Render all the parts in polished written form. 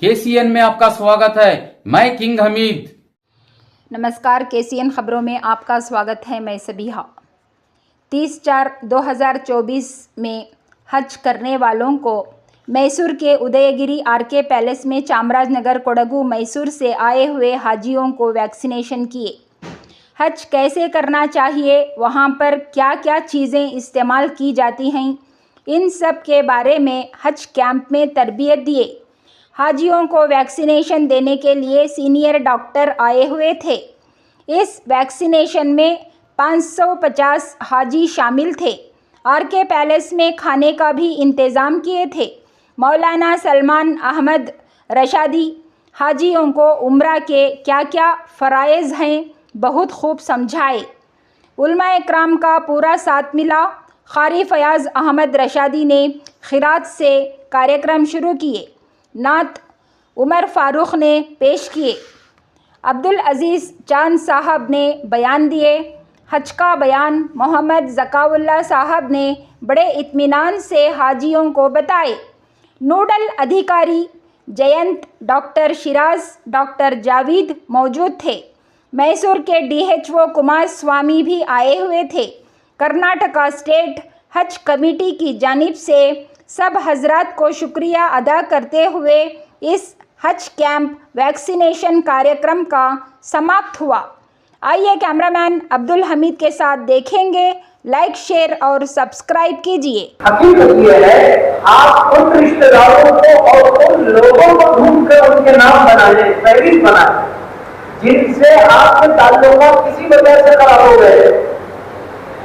KCN में आपका स्वागत है। मैं किंग हमीद। नमस्कार, KCN खबरों में आपका स्वागत है। मैं सबीहा। 30/4/2024 में हज करने वालों को मैसूर के उदयगिरी RK पैलेस में चामराजनगर कोडगु मैसूर से आए हुए हाजियों को वैक्सीनेशन किए। हज कैसे करना चाहिए, वहां पर क्या क्या चीज़ें इस्तेमाल की जाती हैं, इन सब के बारे में हज कैंप में तरबियत दिए। हाजियों को वैक्सीनेशन देने के लिए सीनियर डॉक्टर आए हुए थे। इस वैक्सीनेशन में 550 हाजी शामिल थे। RK पैलेस में खाने का भी इंतज़ाम किए थे। मौलाना सलमान अहमद रशादी हाजियों को उम्रा के क्या क्या फ़राइज़ हैं बहुत खूब समझाए। उलमा इकराम का पूरा साथ मिला। क़ारी फयाज़ अहमद रशादी ने क़िरात से कार्यक्रम शुरू किए। नात उमर फ़ारूक ने पेश किए। अब्दुल अज़ीज़ चांद साहब ने बयान दिए। हज का बयान मोहम्मद ज़काउल्लाह साहब ने बड़े इत्मीनान से हाजियों को बताए। नोडल अधिकारी जयंत, डॉक्टर शिराज, डॉक्टर जावेद मौजूद थे। मैसूर के DHO कुमार स्वामी भी आए हुए थे। कर्नाटका स्टेट हज कमेटी की जानिब से सब हजरात को शुक्रिया अदा करते हुए इस हज कैंप वैक्सीनेशन कार्यक्रम का समाप्त हुआ। आइए कैमरामैन अब्दुल हमीद के साथ देखेंगे। लाइक, शेयर और सब्सक्राइब कीजिए। हकीकत ये है, आप उन रिश्तेदारों को और उन लोगों को ढूंढकर उनके नाम बनाए, फहरिस्त बनाए, जिनसे आपके ताल्लुकात किसी वजह से खराब हो गए,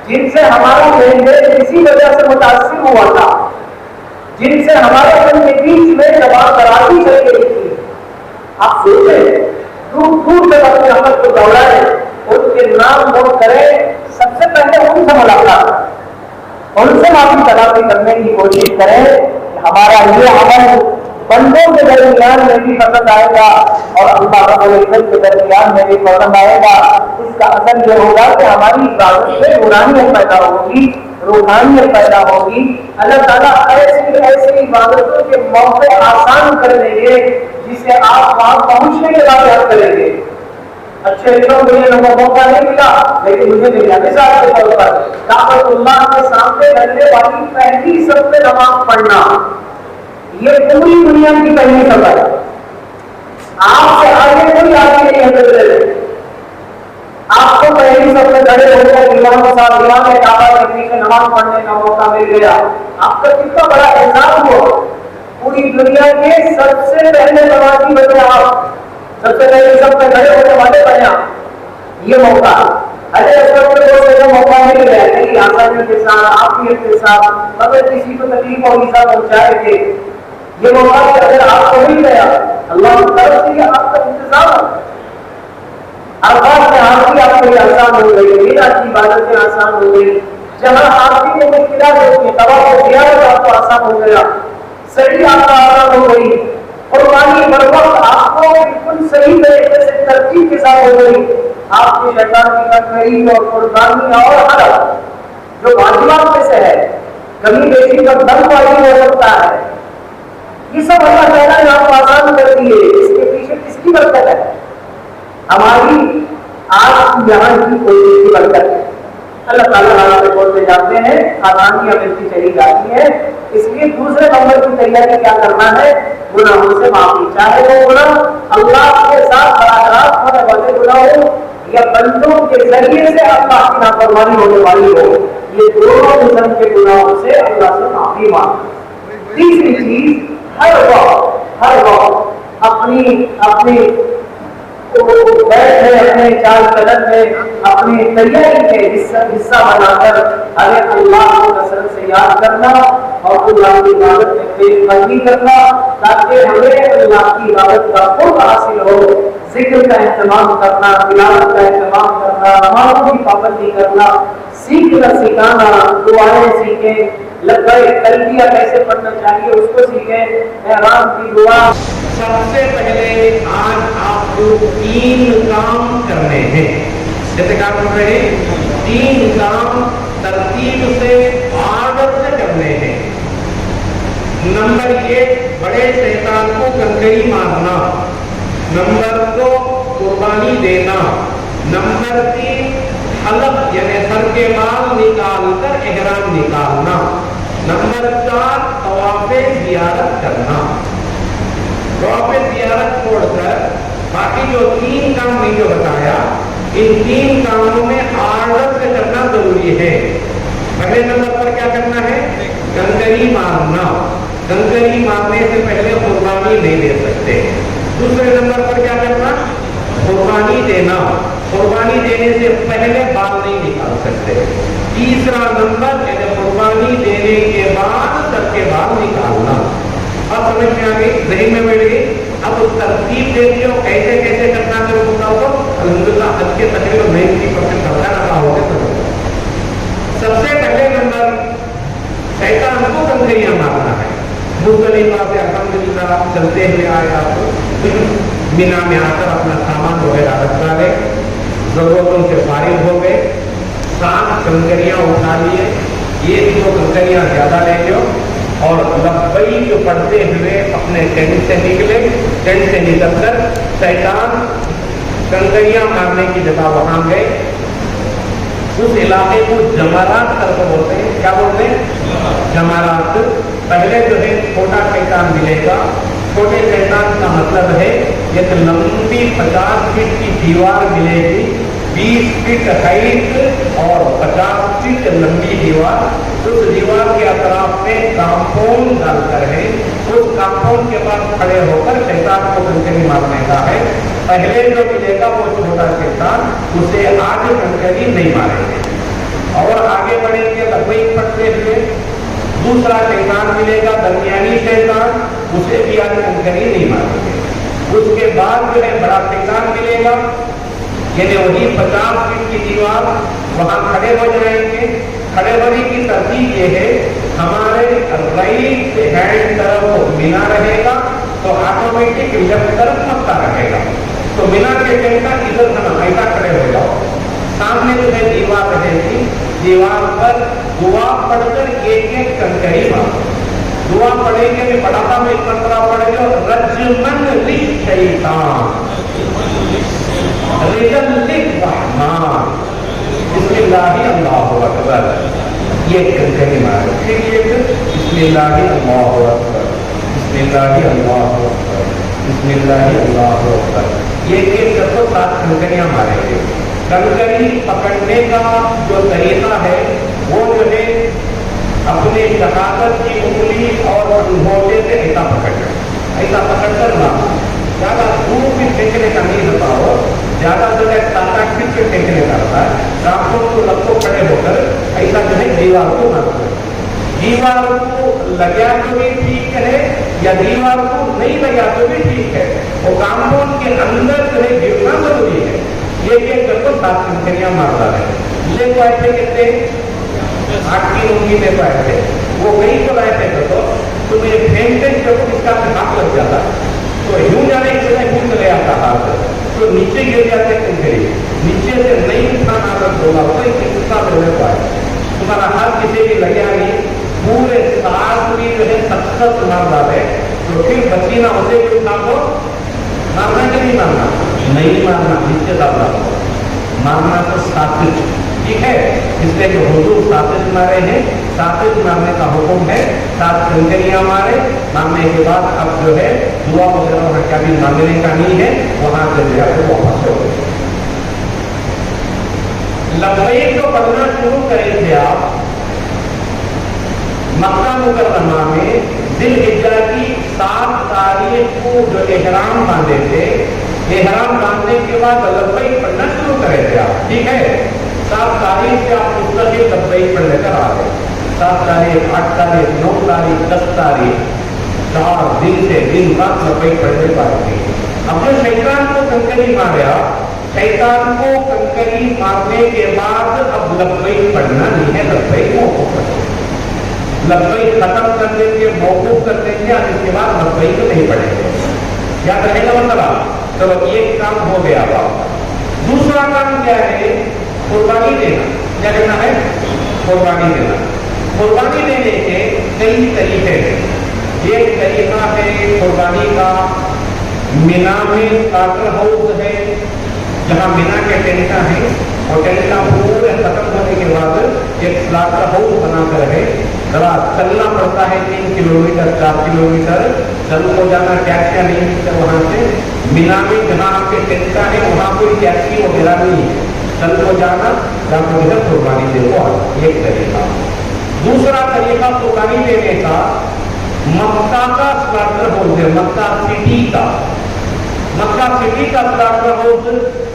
जिनसे हमारा लेनदेन किसी वजह से मुतासिर हुआ था, जिनसे हमारे उनके बीच में दबाव-दराजी चल गई थी। आप सोचें, दूर दूर से अपने अमल को दौड़ाएं, उनके नाम नोट करें, सबसे पहले उनसे मुलाकात, उनसे माफी तलाशी करने की कोशिश करें। हमारा ये अमल बंदों के दरमियान में भी पसंद आएगा और अल्लाह रब्बुल इज्जत के दरमियान में भी पसंद आएगा। इसका असर ये होगा कि हमारी इबादत में रूहानियत पैदा होगी, रूहानियत पैदा होगी। अल्लाह ताला ऐसी ऐसी इबादतों के मौके आसान कर देंगे जिसे आप वहां पहुंचने के बाद याद करेंगे। अच्छे दिनों में मुझे मौका नहीं मिला, लेकिन मुझे मिला मिसाल के तौर पर काबतुल्लाह के सामने रहने वाली पहली सबसे नमाज पढ़ना, ये पूरी दुनिया की पहली सफर। आपसे आगे कोई आगे नहीं है। आपको पहली सबसे खड़े होकर इमाम साहब इमाम काबा के पीछे नमाज पढ़ने का मौका मिल गया। आपका कितना बड़ा एहसान हो। पूरी दुनिया के सबसे पहले नमाजी बने आप, सबसे पहले सबसे खड़े होने वाले बने आप। ये मौका अरे मौका मिल गया, कई आसानी के साथ, आफियत के साथ, मगर किसी को तकलीफ और ईसा पहुंचाएंगे। ये मौका अगर आपको मिल गया, अल्लाह की तरफ से आपका इंतजाम अरबाज में आपकी आपको आसान हो गई, मीना की इबादतें आसान हो गई। जहां आपकी को मुश्किलात होती है, तवाफ़ ज़ियारत आपको आसान हो गया, सही आपका आसान हो गई, कुर्बानी बर वक्त आपको बिल्कुल सही तरीके से तरतीब के साथ हो गई। आपकी शैतान की तकरीर और कुर्बानी और हरफ जो वाजिबात में से है, कभी बेची पर दम वाली हो सकता है, ये सब अल्लाह ताला ने आपको आसान कर दिए। इसके पीछे किसकी बरकत है? हमारी आज यहाँ की कोशिश की बरकत है। अल्लाह ताला हमारे बोलते जाते हैं, आसानियां मिलती चली जाती है। इसलिए दूसरे नंबर की तैयारी क्या करना है? गुनाहों से माफी, चाहे वो गुनाह अल्लाह के साथ बराबरात होने वाले गुनाह हो या बंदों के जरिए से अल्लाह की नाफरमानी होने वाली हो, ये दोनों किस्म के गुनाहों से अल्लाह से माफी मांगे। तीसरी चीज, हर वक्त अपनी बैठे अपने चाल कदम में अपनी तैयारी के हिस्सा बनाकर हमें अल्लाह को कसरत से याद करना और अल्लाह की इबादत में पेशकदमी करना, ताकि हमें अल्लाह की इबादत का खुद हासिल हो। जिक्र का एहतमाम करना, तिलावत का एहतमाम करना, नमाज़ों की पाबंदी करना, सीखना सिखाना, दुआएं सीखें, लब्बैक तलबिया कैसे पढ़ना चाहिए उसको सीखें, एहराम की दुआ। सबसे पहले आज आपको 3 काम करने हैं। जैसे काम कर रहे हैं, 3 काम तरतीब से, आदत से करने हैं। नंबर 1 बड़े शैतान को कंकरी मारना, नंबर 2 कुर्बानी देना, नंबर 3 हलक यानी सर के बाल निकाल कर इहराम निकालना, नंबर 4 तवाफ़े ज़ियारत करना। तवाफ़े ज़ियारत छोड़कर बाकी जो 3 काम मैंने जो बताया, इन 3 कामों में आर्डर से करना जरूरी है। पहले नंबर पर क्या करना है? कंकरी मारना। कंकरी मारने से पहले कुर्बानी नहीं दे सकते। दूसरे नंबर पर क्या करना? कुर्बानी देना। कुर्बानी देने से पहले बाल नहीं निकाल सकते। तीसरा नंबर यानी कुर्बानी देने के बाद सबके बाल निकालना। अब समझ में आ गई, ज़हन में बैठ गई। अब तरतीब देखिए कैसे कैसे करना है बताओ। अल्हम्दुलिल्लाह हज के तकरीबन 90% करना लगा हो गया। सबसे पहले नंबर शैतान को कंकरियां मारना है। मुज़दलिफा से अल्हम्दुलिल्लाह चलते हुए आए आप मिना में आकर अपना सामान वगैरह रख डाले, जरूरतों से फारिग हो गए, 7 कंकरियां उठा लिए, 1-2 कंकरियां ज्यादा ले लो और लब्बैक जो पढ़ते हुए अपने टेंट से निकले। टेंट से निकलकर शैतान कंकरियां मारने की जगह वहां गए। उस इलाके को जमारात करके बोलते हैं। क्या बोलते हैं? जमारात। पहले जो है छोटा शैतान मिलेगा। छोटे शैतान का मतलब है एक लंबी 50 फीट की दीवार मिलेगी, 20 फीट हाइट और 50 फीट लंबी दीवार। उस दीवार के अतराफ में कांपाउंड डालकर है। उस कांपाउंड के बाद खड़े होकर शैतान को कंकरी मारने का है। पहले जो मिलेगा वो छोटा शैतान, उसे आज कंकरी नहीं मारेंगे और आगे बढ़ेंगे लब्बैक पढ़ते हुए। दूसरा शैतान मिलेगा, दरमियानी शैतान, उसे भी आज कंकरी नहीं मारेंगे। उसके बाद जो है बड़ा शैतान मिलेगा, यानी वही 50 फीट की दीवार, वहां खड़े हो जाएंगे। खड़े होने की तरतीब ये है, हमारे राइट हैंड तरफ मिना रहेगा तो ऑटोमेटिक लेफ्ट तरफ मक्का रहेगा। तो मिना के शैतान इधर हम ऐसा खड़े हो जाओ, सामने जो है दीवार रहेगी, दीवार पर दुआ पढ़कर एक कंकरी मारो। दुआ पढ़ेंगे मैं पढ़ाता में इतना तरह पढ़ेगा, रज्मन लिशैतान रिजल लिर्रहमान बिस्मिल्लाहि अल्लाहु अकबर। ये कंकरी मारो। फिर ये बिस्मिल्लाहि अल्लाहु अकबर, बिस्मिल्लाहि अल्लाहु अकबर, बिस्मिल्लाहि अल्लाहु अकबर। ये करके 7 कंकरियां मारेंगे। कंकरी पकड़ने का जो तरीका है वो जो है अपने शहादत की उंगली और अंगूठे से ऐसा पकड़ना, ऐसा पकड़कर मारना। ज्यादा दूर भी फेंकने का नहीं होता हो, ज्यादा जो है 7-8 फीट पे फेंकने का होता है। रातों को लगभग खड़े होकर ऐसा जो है दीवार को मारना। दीवार को लगा तो भी ठीक है या दीवार को नहीं लगा तो भी ठीक है, वो कांपाउंड के अंदर जो है गिरना जरूरी है। ये करके 7 कंकरियां मार डाले। ले को ऐसे कहते 8 की उंगली ले को ऐसे, वो कहीं को ऐसे करते तो मेरे फेंकते जब इसका हाथ लग जाता तो यूं जाने के लिए यूं चले आता हाथ, तो नीचे गिर जाते कंकरी। नीचे से नहीं उठाना आदत होगा, कोई कितना होने पाए तुम्हारा हाथ किसी भी लगे नहीं, पूरे 7 भी जो है सख्त मार डाले तो फिर बची ना होते कि उठा को मारना कि नहीं मारना? नहीं मारना, नीचे डालना मारना तो सातिश, ठीक है। इसलिए जो हुजूर सातिश मारे हैं, सातिश मारने का हुक्म है। 7 कंकरियां मारे, मारने के बाद अब जो है दुआ वगैरह क्या भी मांगने का नहीं है, वहां से जाकर वापस हो गए। लब्बैक को पढ़ना शुरू करेंगे आप मक्का मुकर्रमा में जिलहिज्जा की 7 तारीख को जो एहराम बांधे थे, एहराम बांधने के बाद लब्बैक पढ़ना शुरू करे थे आप, ठीक है। 7 तारीख से आप मुस्तकिल लब्बैक पढ़ लेकर आ गए। 7 तारीख, 8 तारीख, 9 तारीख, 10 तारीख, 4 दिन से दिन रात लब्बैक पढ़ने पाएंगे। अब जो शैतान को कंकरी मारा, शैतान को कंकरी मारने के बाद अब लब्बैक पढ़ना नहीं है, लब्बैक मौकूफ कर देंगे। लब्बैक खत्म कर देंगे, मौकूफ कर देंगे, और इसके बाद लब्बैक नहीं पढ़ेंगे। याद रहेगा मतलब? चलो एक काम हो गया आपका। दूसरा काम क्या है? कुर्बानी देना। क्या करना है? कुर्बानी देना। कुर्बानी देने के कई तरीके हैं। एक तरीका है कुर्बानी का, मिना में स्लाटर हाउस है, जहाँ मिना के टेंटा है और टेंटा पूरे खत्म होने के बाद एक स्लाटर हाउस बनाकर है, जरा चलना पड़ता है 3 किलोमीटर 4 किलोमीटर, चल को जाना, टैक्सियाँ नहीं मिलते वहाँ से। मिना में जहाँ आपके टेंटा है वहाँ कोई टैक्सी वगैरह नहीं है, चल को जाना, जाकर इधर कुर्बानी दे को आना, एक तरीका। दूसरा तरीका कुर्बानी देने का मक्का का स्लाटर हाउस है, मक्का सिटी का, मक्का सिटी का स्लाटर हाउस,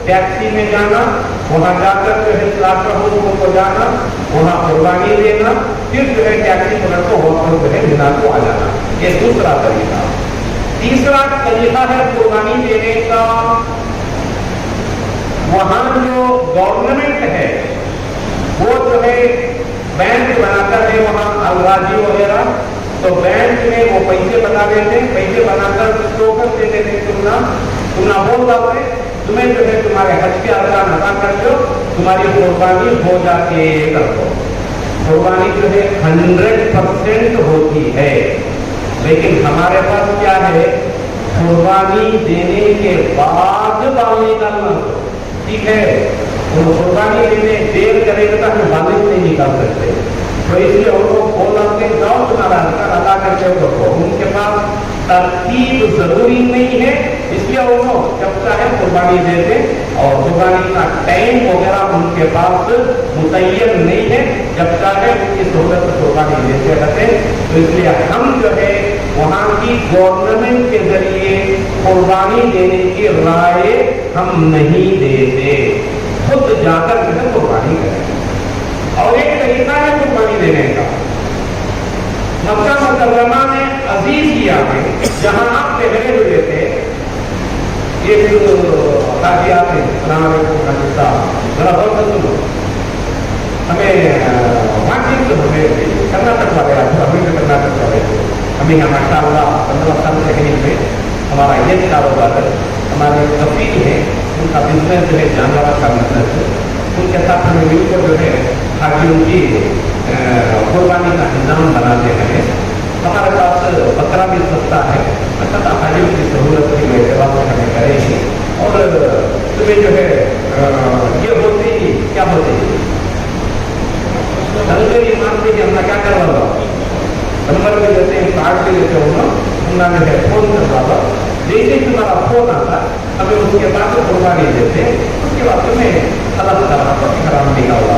टैक्सी में जाना, वहां जाकर जो है स्लाटर हाउस को जाना, वहां कुर्बानी देना, फिर जो है टैक्सी पकड़ को वापस जो है मिना को आ जाना, ये दूसरा तरीका। तीसरा तरीका है कुर्बानी देने का, वहां जो गवर्नमेंट है वो जो है बैंक बनाकर है वहां अलगाजी वगैरह, तो बैंक में वो पैसे बना देते, पैसे बनाकर टोकन दे देते, तुमना बोल जाओगे, तुम्हें जो है तुम्हारे हज के अरकान अदा कर दो, तुम्हारी कुर्बानी हो जाती है। कर दो, कुर्बानी जो है 100% होती है। लेकिन हमारे पास क्या है, कुर्बानी देने के बाद बाल निकालना, ठीक है, तो कुर्बानी देने देर करेगा तो हम बाल नहीं निकाल सकते, तो इसलिए उनको बोला के जाओ तुम्हारा अधिकार अदा करके रखो। उनके पास तरतीब जरूरी नहीं है, इसलिए वो जब चाहे कुर्बानी देते, और कुर्बानी का टाइम वगैरह उनके पास मुतय्यन नहीं है, जब चाहे उनकी सहूलत से कुर्बानी देते रहते। तो इसलिए हम जो है वहाँ की गवर्नमेंट के जरिए कुर्बानी देने की राय हम नहीं देते, खुद जाकर जो है कुर्बानी करें। और एक तरीका है कुर्बानी देने का, मक्का मुकर्रमा में अजीजिया में जहां आप ठहरे हुए थे, एक हाजी आते जरा बहुत सुनो, हमें वाकिफ तो हमें कर्नाटक वाले हमें भी कर्नाटक वाले हमें यहाँ माशाअल्लाह 15 साल से कहीं पे हमारा ये कारोबार है, हमारे कफील है, उनका बिजनेस है जानवर का बिजनेस है, उनके साथ हमें मिलकर जो है हाजियों की कुर्बानी का निज़ाम बनाते हैं। हमारे पास बकरा भी सस्ता है, अच्छा हाजियों की सहूलत की एतबार से हमें करेंगे। और तुम्हें जो है ये होती ही क्या होती है मान लीजिए हमने क्या करवा नंबर भी देते हैं, कार्ड भी देते हो ना, हमने जो है फोन करवा, जैसे तुम्हारा फोन आता हमें उसके बाद कुर्बानी देते, उसके बाद तुम्हें अलग करना पड़ता खराब निकालना।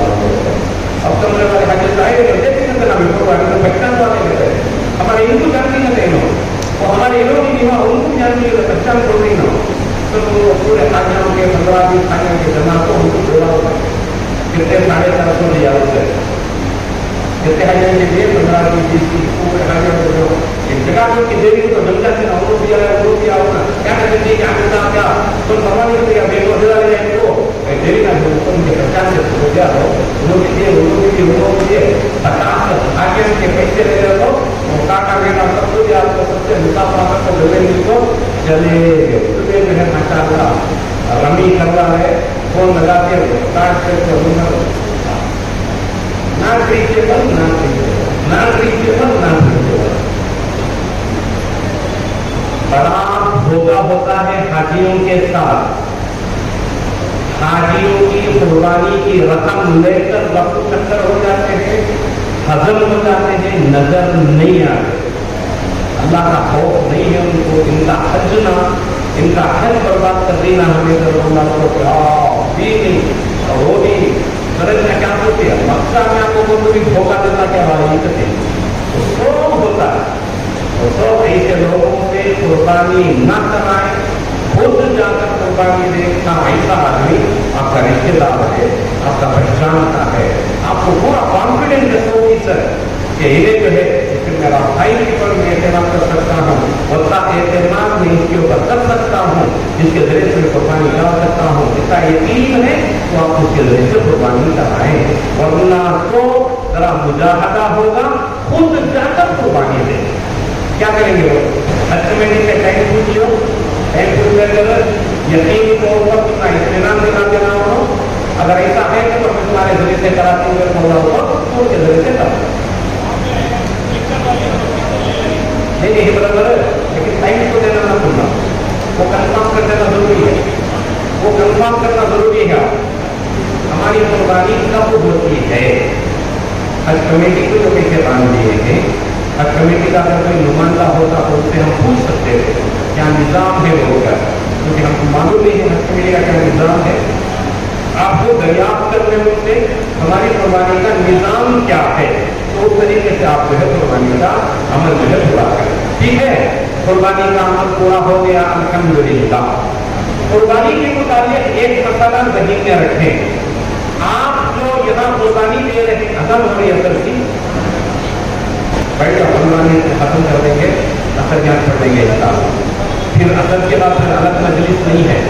अब कमरे वाले हाजिर आए देखते ना हमें कुर्बानी तो पहचान वाले रहते हैं, हमारे इनको जानती ना देना, वो हमारे इन्हों की नहीं हुआ उनको जानती है पहचान छोड़ रही ना, तो पूरे हाजिरों के 15 दिन खाने के जमा को उनको बोला होगा कितने 450 लिया उससे कितने हाजिर के लिए 15 दिन 20 दिन पूरे हाजिरों को जगह की देवी को जमता से ना वो दिया होगा क्या कहते हैं क्या करता क्या तो भगवान ने दिया बेको दिला ले इनको देवी ना जो उनके पहचान से हो गया हो उन्होंने दिए 50 आगे के पैसे ले रहे हो वो काटा लेना सब कुछ आपको सबसे मुसाफा को दे को चले तुम्हें जो है माशाअल्लाह रमी कर रहा है, फोन लगा के कार्ड पे तो नॉट रीचेबल बड़ा धोखा होता है हाजियों के साथ। हाजियों की कुर्बानी की रकम लेकर वक्त चक्कर हो जाते हैं, हजम हो जाते हैं, नजर नहीं आते, अल्लाह का खौफ नहीं है उनको, इनका हज बर्बाद कर देना हमें अल्लाह को भी नहीं और वो भी गरज में क्या होती है मक्का में आपको कोई धोखा देता क्या भाई तो सब होता है, तो सब ऐसे लोगों से कुर्बानी न कराए, खुद जाकर कुर्बानी देखना। ऐसा आदमी आपका रिश्तेदार है, आपका पहचानता है, आपको पूरा कॉन्फिडेंस है 100% कि इन्हें जो है इसमें मेरा भाई के ऊपर मैं एहतमाम कर सकता हूँ, उसका एहतमाम मैं इसके ऊपर कर सकता हूँ, जिसके जरिए से कुर्बानी करा सकता हूँ, इसका यकीन है तो आप उसके जरिए से कुर्बानी कराएं, वरना तो जरा मुजाहदा होगा, खुद जाकर कुर्बानी दें। क्या करेंगे वो अच्छे महीने से टाइम पूछियो, टाइम पूछकर यकीन तौर पर कितना इत्मीनान देना हो, अगर ऐसा है तो मैं तुम्हारे जरिए से कराती हूँ मौला होगा तो उसके जरिए से करा नहीं ब्रदर, लेकिन टाइम तो देना ना भूलना, वो कंफर्म कर देना जरूरी है, वो कंफर्म करना जरूरी है। हमारी कुर्बानी कब होती है? हज कमेटी को जो पैसे बांध दिए हैं, हज कमेटी का अगर कोई नुमाइंदा होता तो उससे हम पूछ सकते थे क्या निज़ाम है वो क्या, क्योंकि हमको मालूम नहीं है हज कमेटी का क्या निज़ाम है। आपको दरियाफ्त करने उनसे हमारी कुर्बानी का निज़ाम क्या है, तो उस तरीके से आप जो है कुर्बानी का अमल जो है पूरा करें। ठीक है, कुर्बानी का अमल पूरा हो गया, अल्हम्दुलिल्लाह। कुर्बानी के मुताबिक एक मसला ज़हन में रखें, आप जो यहाँ कुर्बानी दे रहे हैं, असल हो रही असर की बैठ कर कुर्बानी खत्म कर देंगे, असर ज्ञान कर देंगे इंशाअल्लाह, फिर असर के बाद फिर अलग मजलिस नहीं है।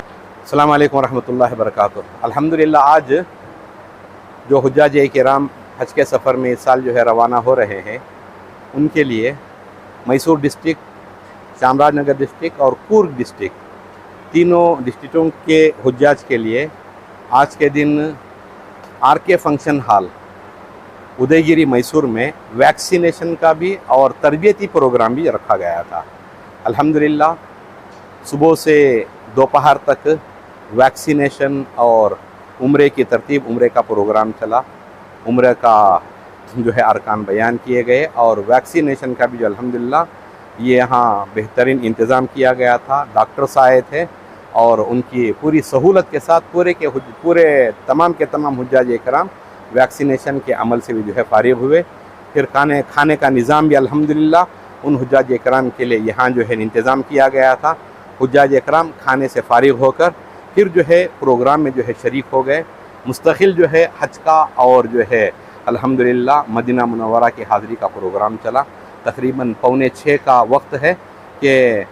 अस्सलाम वालेकुम रहमतुल्लाहि वबरकातुहू। अल्हम्दुलिल्लाह, आज जो हुज्जाज किराम हज के सफ़र में इस साल जो है रवाना हो रहे हैं, उनके लिए मैसूर डिस्ट्रिक्ट, चामराजनगर डिस्ट्रिक्ट और कूर्ग डिस्ट्रिक्ट, तीनों डिस्ट्रिक्टों के हुज्जाज के लिए आज के दिन RK function hall Udayagiri Mysore में वैक्सीनेशन का भी और तरबियती प्रोग्राम भी रखा गया था। अल्हम्दुलिल्लाह, सुबह से दोपहर तक वैक्सीनेशन और उम्रे की तरतीब, उम्रे का प्रोग्राम चला, उम्रे का जो है अरकान बयान किए गए और वैक्सीनेशन का भी जो अल्हम्दुलिल्लाह ये यहाँ बेहतरीन इंतज़ाम किया गया था। डॉक्टर्स आए थे और उनकी पूरी सहूलत के साथ पूरे तमाम के तमाम हुज्जाज इकराम वैक्सीनेशन के अमल से भी जो है फारिग हुए। फिर खाने का निज़ाम भी अल्हम्दुलिल्लाह उन हुज्जाज इकराम के लिए यहाँ जो है इंतज़ाम किया गया था। हुज्जाज इकराम खाने से फारिग होकर फिर जो है प्रोग्राम में जो है शरीक हो गए। मुस्तकिल जो है हज का और जो है अल्हम्दुलिल्लाह मदीना मुनव्वरा की हाज़री का प्रोग्राम चला। तकरीबन 5:45 का वक्त है कि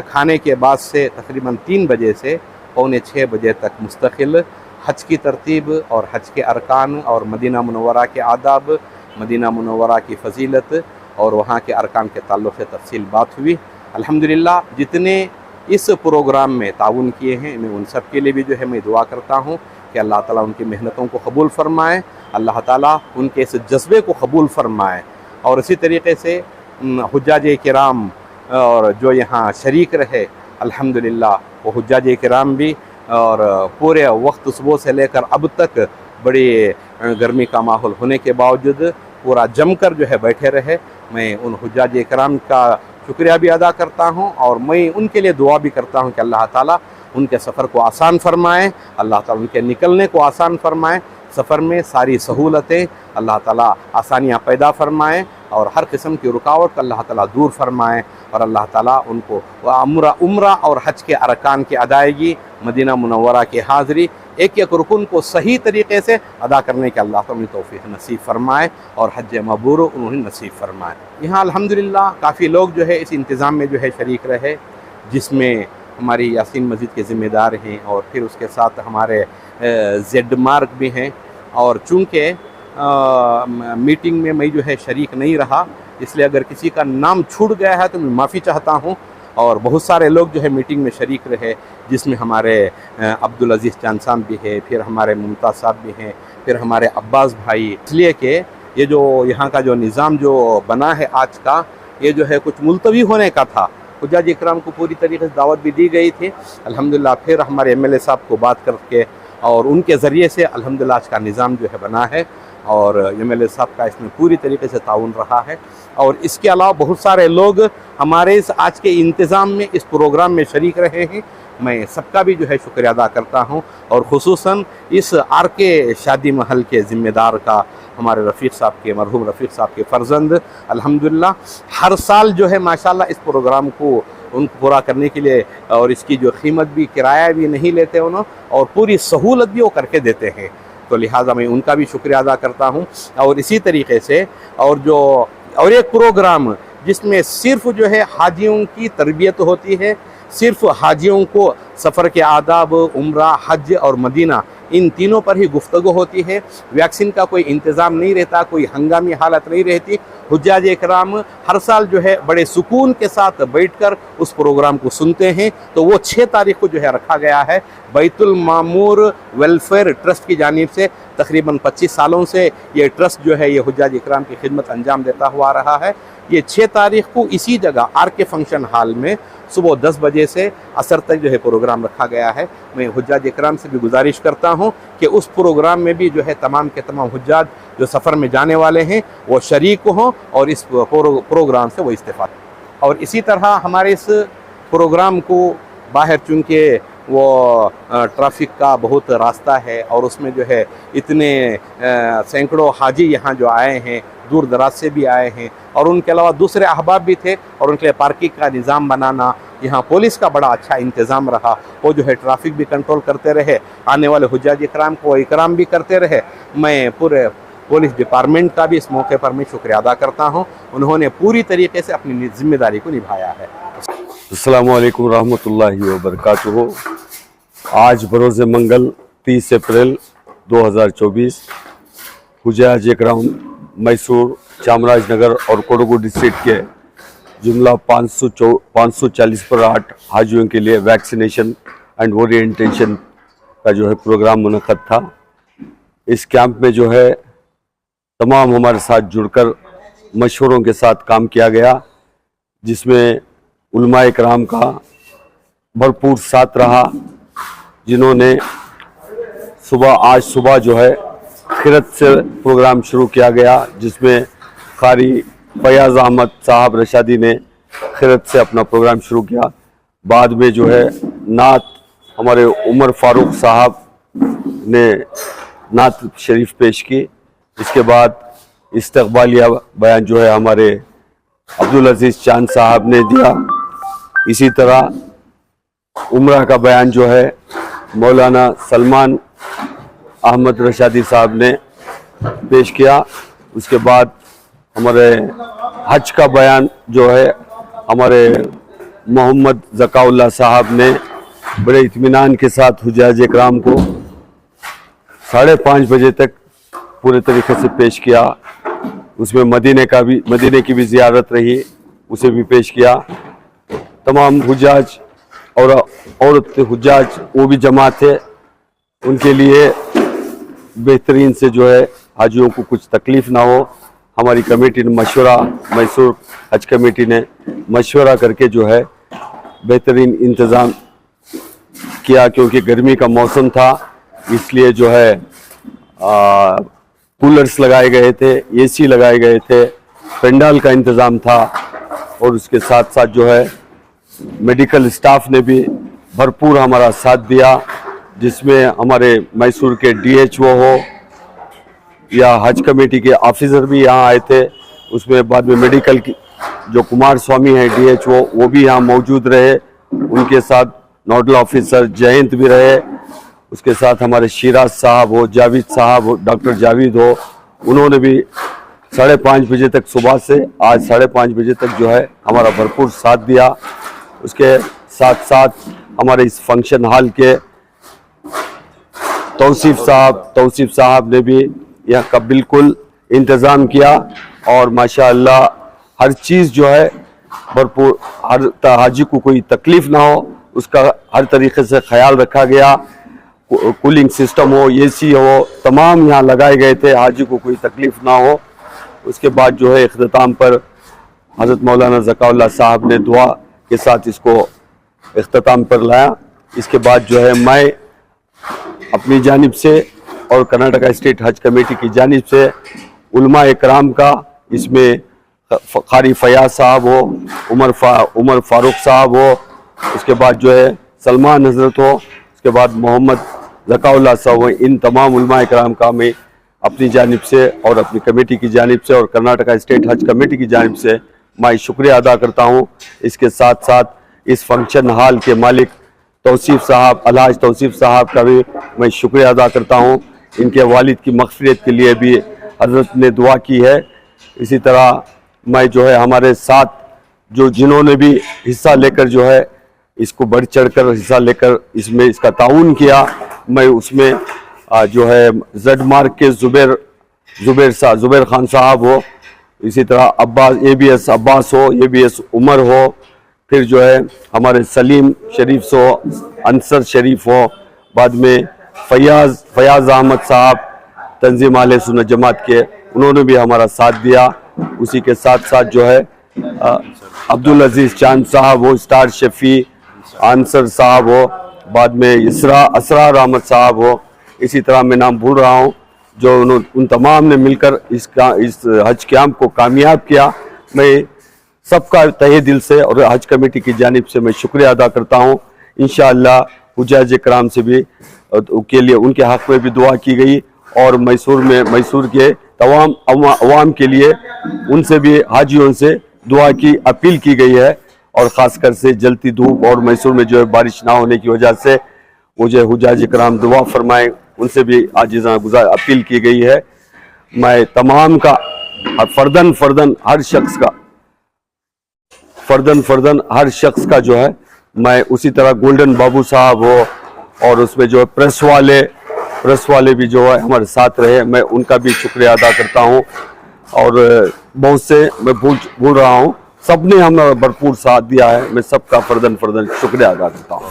खाने के बाद से तकरीबन 3 बजे से 5:45 बजे तक मुस्तकिल हज की तरतीब और हज के अरकान और मदीना मुनव्वरा के आदाब, मदीना मुनव्वरा की फ़जीलत और वहाँ के अरकान के ताल्लुक़ से तफसील बात हुई। अल्हम्दुलिल्लाह, जितने इस प्रोग्राम में ताउन किए हैं, मैं उन सब के लिए भी जो है मैं दुआ करता हूँ कि अल्लाह ताला उनकी मेहनतों को कबूल फ़रमाए, अल्लाह ताला उनके इस जज्बे को कबूल फ़रमाए। और इसी तरीके से हुज्जाज किराम और जो यहाँ शरीक रहे, अल्हम्दुलिल्लाह वो हुज्जाज किराम भी और पूरे वक्त सुबह से लेकर अब तक बड़ी गर्मी का माहौल होने के बावजूद पूरा जमकर जो है बैठे रहे। मैं उन हुज्जाज किराम का शुक्रिया भी अदा करता हूँ और मैं उनके लिए दुआ भी करता हूँ कि अल्लाह ताला उनके सफ़र को आसान फरमाए, अल्लाह ताला उनके निकलने को आसान फरमाए, सफ़र में सारी सहूलतें अल्लाह ताला आसानियाँ पैदा फरमाएँ और हर किस्म की रुकावट अल्लाह ताला दूर फरमाएँ और अल्लाह ताला उनको उम्रा और हज के अरकान की अदायगी, मदीना मुनव्वरा की हाज़री, एक एक रुकन को सही तरीके से अदा करने के अल्लाह ताला तौफीक नसीब फरमाए और हज मबरूर उन्हें नसीब फरमाए। यहाँ अल्हम्दुलिल्लाह काफ़ी लोग जो है इस इंतज़ाम में जो है शरीक रहे, जिसमें हमारी यासीन मस्जिद के ज़िम्मेदार हैं और फिर उसके साथ हमारे जेड मार्क भी हैं। और चूँकि मीटिंग में मैं जो है शरीक नहीं रहा, इसलिए अगर किसी का नाम छूट गया है तो मैं माफ़ी चाहता हूँ। और बहुत सारे लोग जो है मीटिंग में शरीक रहे, जिसमें हमारे अब्दुल अज़ीज़ चांद साहब भी है, फिर हमारे मुमताज़ साहब भी हैं, फिर हमारे अब्बास भाई। इसलिए कि ये जो यहाँ का जो निज़ाम जो बना है आज का, ये जो है कुछ मुलतवी होने का था। हुज्जाज इकराम को पूरी तरीके से दावत भी दी गई थी। अल्हम्दुलिल्लाह फिर हमारे MLA साहब को बात करके और उनके ज़रिए से अल्हम्दुलिल्लाह आज का निज़ाम जो है बना है और MLA साहब का इसमें पूरी तरीके से ताउन रहा है। और इसके अलावा बहुत सारे लोग हमारे इस आज के इंतज़ाम में, इस प्रोग्राम में शरीक रहे हैं। मैं सबका भी जो है शुक्रिया अदा करता हूं और ख़ुसूसन इस आरके शादी महल के ज़िम्मेदार का, हमारे रफ़ीक साहब के, मरहूम रफ़ीक साहब के फ़र्जंद अल्हम्दुलिल्लाह हर साल जो है माशाल्लाह इस प्रोग्राम को उनको पूरा करने के लिए और इसकी जो कीमत भी, किराया भी नहीं लेते उन्होंने और पूरी सहूलत भी वो करके देते हैं। तो लिहाजा मैं उनका भी शुक्रिया अदा करता हूँ। और इसी तरीके से और एक प्रोग्राम जिसमें सिर्फ जो है हाजियों की तरबियत होती है, सिर्फ हाजियों को सफ़र के आदाब, उम्रा, हज और मदीना, इन तीनों पर ही गुफ्तगू होती है। वैक्सीन का कोई इंतज़ाम नहीं रहता, कोई हंगामी हालत नहीं रहती। حجاج اکرام ہر سال جو ہے بڑے سکون کے ساتھ بیٹھ کر اس پروگرام کو سنتے ہیں. تو وہ 6 تاریخ کو جو ہے رکھا گیا ہے. بیت المعمور ویلفیئر ٹرسٹ کی جانب سے تقریباً 25 سالوں سے یہ ٹرسٹ جو ہے یہ حجاج اکرام کی خدمت انجام دیتا ہوا آ رہا ہے. یہ 6 تاریخ کو اسی جگہ آر کے فنکشن ہال میں صبح 10 بجے سے عصر تک جو ہے پروگرام رکھا گیا ہے. میں حجاج اکرام سے بھی گزارش کرتا ہوں کہ اس پروگرام میں بھی جو ہے تمام کے تمام حجاج جو سفر میں جانے والے ہیں وہ شریک ہوں اور اس پروگرام سے وہ استفادہ. اور اسی طرح ہمارے اس پروگرام کو باہر چونکہ وہ ٹریفک کا بہت راستہ ہے اور اس میں جو ہے اتنے سینکڑوں حاجی یہاں جو آئے ہیں دور دراز سے بھی آئے ہیں اور ان کے علاوہ دوسرے احباب بھی تھے اور ان کے لیے پارکنگ کا نظام بنانا یہاں پولیس کا بڑا اچھا انتظام رہا. وہ جو ہے ٹریفک بھی کنٹرول کرتے رہے, آنے والے حجاج اکرام کو اکرام بھی کرتے رہے. میں پورے پولیس ڈپارٹمنٹ کا بھی اس موقع پر میں شکریہ ادا کرتا ہوں. انہوں نے پوری طریقے سے اپنی ذمہ داری کو نبھایا ہے. السلام علیکم ورحمۃ اللہ وبرکاتہ. آج بروز منگل 30 اپریل 2024 حجاج اکرام میسور, چامراج نگر اور کوڈگو ڈسٹرکٹ کے جملہ 540 حاجیوں کے لیے ویکسینیشن اینڈ اورینٹیشن کا جو ہے پروگرام منعقد تھا. اس کیمپ میں جو ہے تمام ہمارے ساتھ جڑ کر مشوروں کے ساتھ کام کیا گیا, جس میں علماء اکرام کا بھرپور ساتھ رہا, جنہوں نے آج صبح جو ہے خیرت سے پروگرام شروع کیا گیا, جس میں قاری فیاض احمد صاحب رشادی نے خیرت سے اپنا پروگرام شروع کیا. بعد میں جو ہے نعت ہمارے عمر فاروق صاحب نے نعت شریف پیش کی. اس کے بعد استقبالیہ بیان جو ہے ہمارے عبدالعزیز چاند صاحب نے دیا. اسی طرح عمرہ کا بیان جو ہے مولانا سلمان احمد رشادی صاحب نے پیش کیا. اس کے بعد ہمارے حج کا بیان جو ہے ہمارے محمد ذکا اللہ صاحب نے بڑے اطمینان کے ساتھ حجاج اکرام کو 5:30 بجے تک پورے طریقے سے پیش کیا. اس میں مدینے کی بھی زیارت رہی, اسے بھی پیش کیا. تمام حجاج اور عورت حجاج وہ بھی جمع تھے, ان کے لیے بہترین سے جو ہے حاجیوں کو کچھ تکلیف نہ ہو, ہماری کمیٹی نے میسور حج کمیٹی نے مشورہ کر کے جو ہے بہترین انتظام کیا. کیونکہ گرمی کا موسم تھا اس لیے جو ہے کولرز لگائے گئے تھے, اے سی لگائے گئے تھے, پنڈال کا انتظام تھا, اور اس کے ساتھ ساتھ جو ہے میڈیکل اسٹاف نے بھی بھرپور ہمارا ساتھ دیا, جس میں ہمارے میسور کے DHO ہو یا حج کمیٹی کے آفیسر بھی یہاں آئے تھے. اس میں بعد میں میڈیکل کی جو کمار سوامی ہیں DHO وہ بھی یہاں موجود رہے, ان کے ساتھ نوڈل آفیسر جینت بھی رہے. اس کے ساتھ ہمارے شیراز صاحب ہو, جاوید صاحب ہو, ڈاکٹر جاوید ہو, انہوں نے بھی 5:30 بجے تک صبح سے آج 5:30 بجے تک جو ہے ہمارا بھرپور ساتھ دیا. اس کے ساتھ ساتھ ہمارے اس فنکشن ہال کے توصیف صاحب نے بھی یہاں کا بالکل انتظام کیا, اور ماشاءاللہ ہر چیز جو ہے بھرپور, ہر حاجی کو کوئی تکلیف نہ ہو اس کا ہر طریقے سے خیال رکھا گیا. کولنگ سسٹم ہو, اے سی ہو, تمام یہاں لگائے گئے تھے, حاجی کو کوئی تکلیف نہ ہو. اس کے بعد جو ہے اختتام پر حضرت مولانا ذکا اللہ صاحب نے دعا کے ساتھ اس کو اختتام پر لایا. اس کے بعد جو ہے میں اپنی جانب سے اور کرناٹکا اسٹیٹ حج کمیٹی کی جانب سے علماء اکرام کا, اس میں قاری فیاض صاحب ہو, عمر فاروق صاحب ہو, اس کے بعد جو ہے سلمان حضرت ہو, اس کے بعد محمد ذکا اللہ صاحب ہو, ان تمام علماء اکرام کا میں اپنی جانب سے اور اپنی کمیٹی کی جانب سے اور کرناٹکا اسٹیٹ حج کمیٹی کی جانب سے میں شکریہ ادا کرتا ہوں. اس کے ساتھ ساتھ اس فنکشن ہال کے مالک الحاج توصیف صاحب کا بھی میں شکریہ ادا کرتا ہوں. ان کے والد کی مغفرت کے لیے بھی حضرت نے دعا کی ہے. اسی طرح میں جو ہے ہمارے ساتھ جنہوں نے بھی حصہ لے کر جو ہے اس کو بڑھ چڑھ کر حصہ لے کر اس میں اس کا تعاون کیا, میں اس میں جو ہے زڈ مارک کے زبیر خان صاحب ہو, इसी तरह ABS अब्बास हो, ABS उमर हो, फिर जो है हमारे सलीम शरीफ हो, अंसर शरीफ हो, बाद में फयाज अहमद साहब तंजीम आले सुन्नत जमात के, उन्होंने भी हमारा साथ दिया। उसी के साथ साथ जो है अब्दुल अजीज चांद साहब हो, स्टार शफी आंसर साहब हो, बाद में असरार अहमद साहब हो, इसी तरह मैं नाम भूल रहा हूँ, जो उन तमाम ने मिलकर इस हज कैंप को कामयाब किया। मैं सबका तहे दिल से और हज कमेटी की जानिब से मैं शुक्रिया अदा करता हूँ। इंशाअल्लाह हुज्जाज कराम से भी के लिए उनके हक़ में भी दुआ की गई, और मैसूर के तमाम अवाम के लिए उनसे भी हाजियों से दुआ की अपील की गई है, और ख़ासकर से जलती धूप और मैसूर में जो है बारिश ना होने की वजह से मुझे हुज्जाज कराम दुआ फरमाएं, उनसे भी आजिज़ाना गुज़ार अपील की गई है। मैं तमाम का फर्दन हर शख्स का जो है, मैं उसी तरह गोल्डन बाबू साहब हो, और उसमें जो है प्रेस वाले भी जो है हमारे साथ रहे, मैं उनका भी शुक्रिया अदा करता हूँ। और बहुत से मैं भूल रहा हूँ, सबने हमें भरपूर साथ दिया है, मैं सबका फर्दन शुक्रिया अदा करता हूँ।